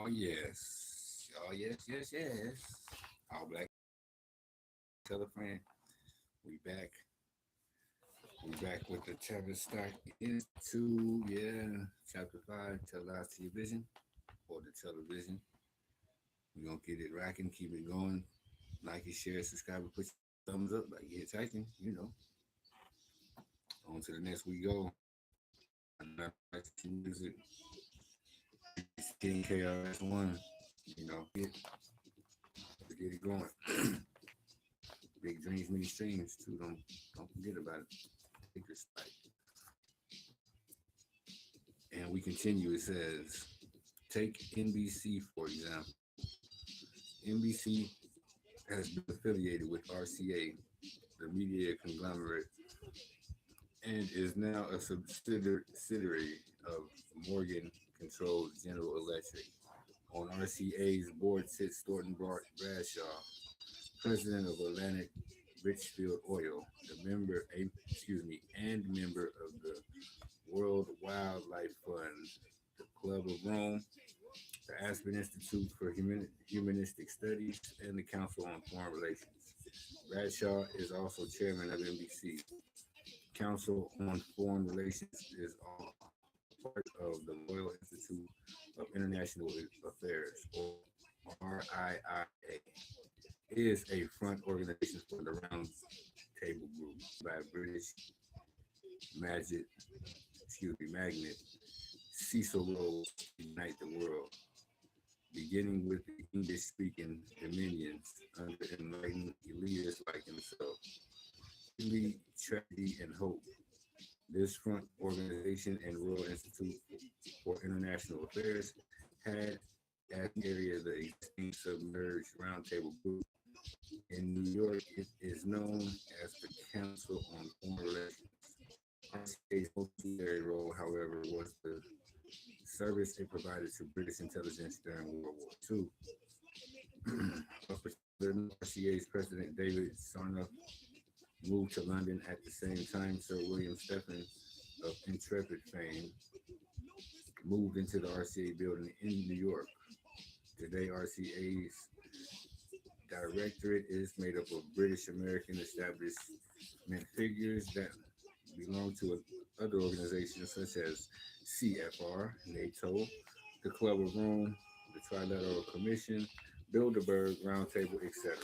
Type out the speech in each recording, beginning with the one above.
yes. Oh yes, yes, yes. All black. Tell a friend. We back. We back with the Tavistock Institute. Yeah. Chapter 5. Tell lies to your vision or the television. We're gonna get it rocking, keep it going. Like and share, subscribe, and put your thumbs up, like yeah, typing. On to the next we go. Not music. King KRS1. Let's get it going. Big dreams, many streams too. Don't forget about it. Take your spike. And we continue. It says, take NBC for example. NBC has been affiliated with RCA, the media conglomerate, and is now a subsidiary of Morgan controlled General Electric. On RCA's board sits Thornton Bradshaw, president of Atlantic Richfield Oil, and member of the World Wildlife Fund, the Club of Rome, the Aspen Institute for Humanistic Studies, and the Council on Foreign Relations. Bradshaw is also chairman of NBC. Council on Foreign Relations is all part of the Royal Institute of International Affairs, or RIIA. Is a front organization for the Round Table Group by British Magnet, Magnet Cecil Rhodes to unite the world, beginning with the English-speaking dominions under enlightened elitists like himself. Italy, tragedy, and hope. This front organization and Royal Institute for International Affairs had as area the existing submerged roundtable group. In New York, it is known as the Council on Foreign Relations. RCA's most necessary role, however, was the service it provided to British intelligence during World War II. RCA's President David Sarnoff moved to London at the same time Sir William Stephen of Intrepid fame moved into the RCA building in New York. Today, RCA's directorate is made up of British American establishment figures that belong to other organizations such as CFR, NATO, the Club of Rome, the Trilateral Commission, Bilderberg Roundtable, etc.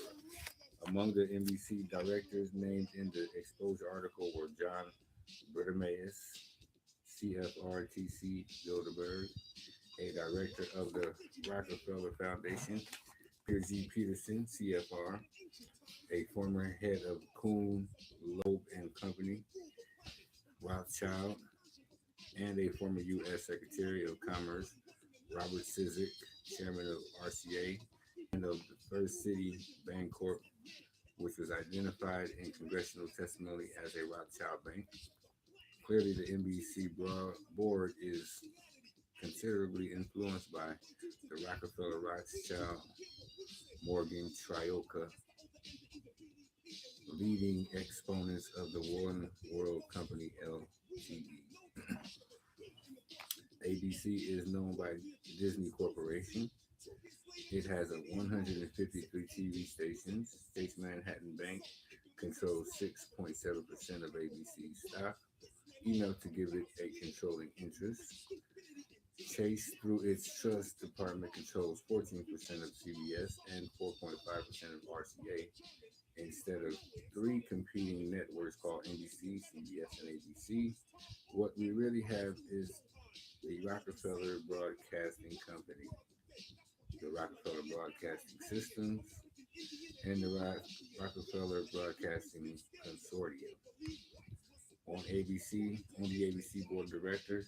Among the NBC directors named in the exposure article were John Bertemaeus, CFRTC Bilderberg, a director of the Rockefeller Foundation, Peter G. Peterson, CFR, a former head of Kuhn, Loeb and Company, Rothschild, and a former U.S. Secretary of Commerce, Robert Cizik, chairman of RCA, and of the First City Bancorp, which was identified in congressional testimony as a Rothschild bank. Clearly, the NBC board is considerably influenced by the Rockefeller Rothschild Morgan Trioca, leading exponents of the One World Company Ltd. ABC is known by Disney Corporation. It has 153 TV stations. Chase Manhattan Bank controls 6.7% of ABC's stock, enough to give it a controlling interest. Chase, through its trust department, controls 14% of CBS and 4.5% of RCA, instead of three competing networks called NBC, CBS, and ABC. What we really have is the Rockefeller Broadcasting Company, the Rockefeller Broadcasting Systems, and the Rockefeller Broadcasting Consortium. On the ABC Board of Directors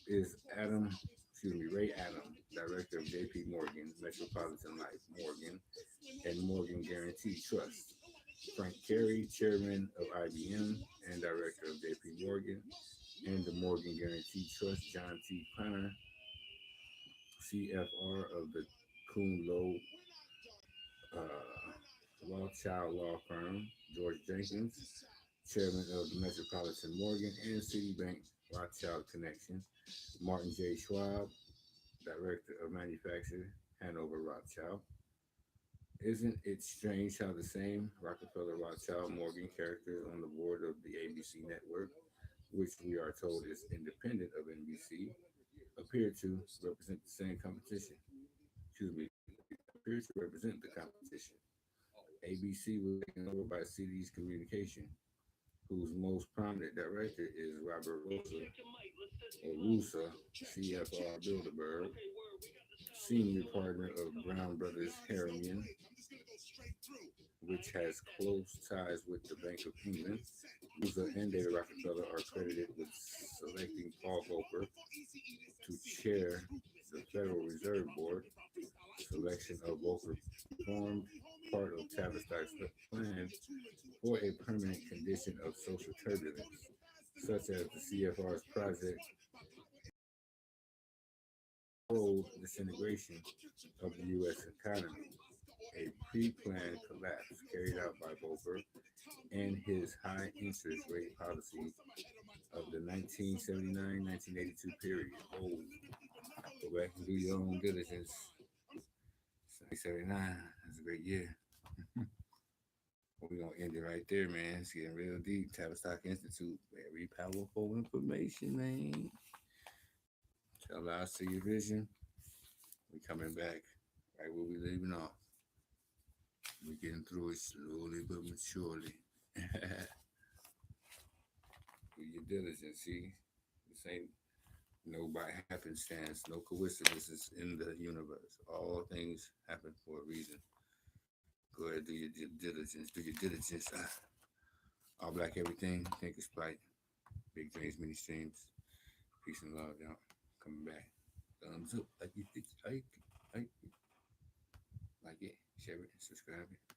is Ray Adam, Director of JP Morgan, Metropolitan Life Morgan, and Morgan Guaranty Trust. Frank Carey, Chairman of IBM and Director of JP Morgan and the Morgan Guaranty Trust. John T. Connor, CFR of the Kuhn Loeb Rothschild Law Firm. George Jenkins, Chairman of the Metropolitan Morgan and Citibank Rothschild Connection. Martin J. Schwab, Director of Manufacturing, Hanover Rothschild. Isn't it strange how the same Rockefeller Rothschild Morgan characters on the board of the ABC network, which we are told is independent of NBC, appear to represent the same competition? Excuse me, appear to represent the competition. ABC was taken over by CD's Communication, whose most prominent director is Robert Rosa, or Rusa, CFR Bilderberg, senior partner of Brown Brothers Harriman, which has close ties with the Bank of England. Rusa and David Rockefeller are credited with selecting Paul Volcker to chair the Federal Reserve Board. Selection of Volcker formed part of Tavistock's plan for a permanent condition of social turbulence, such as the CFR's project controlled disintegration of the U.S. economy, a pre-planned collapse carried out by Volcker and his high interest rate policy of the 1979-1982 period. Oh, go back and do your own diligence. 1979, that's a great year. We're gonna end it right there, man. It's getting real deep. Tavistock Institute, very powerful information, man. Tell us to your vision. We coming back right where we leaving off. We getting through it slowly but maturely. Do your diligence. See, this ain't no by happenstance, no coincidences in the universe. All things happen for a reason. Go ahead, do your diligence. Do your diligence. All black everything. Think it's plight. Big dreams, many streams. Peace and love, y'all. Coming back. Thumbs up. Like it. Like it. Share it. Subscribe it.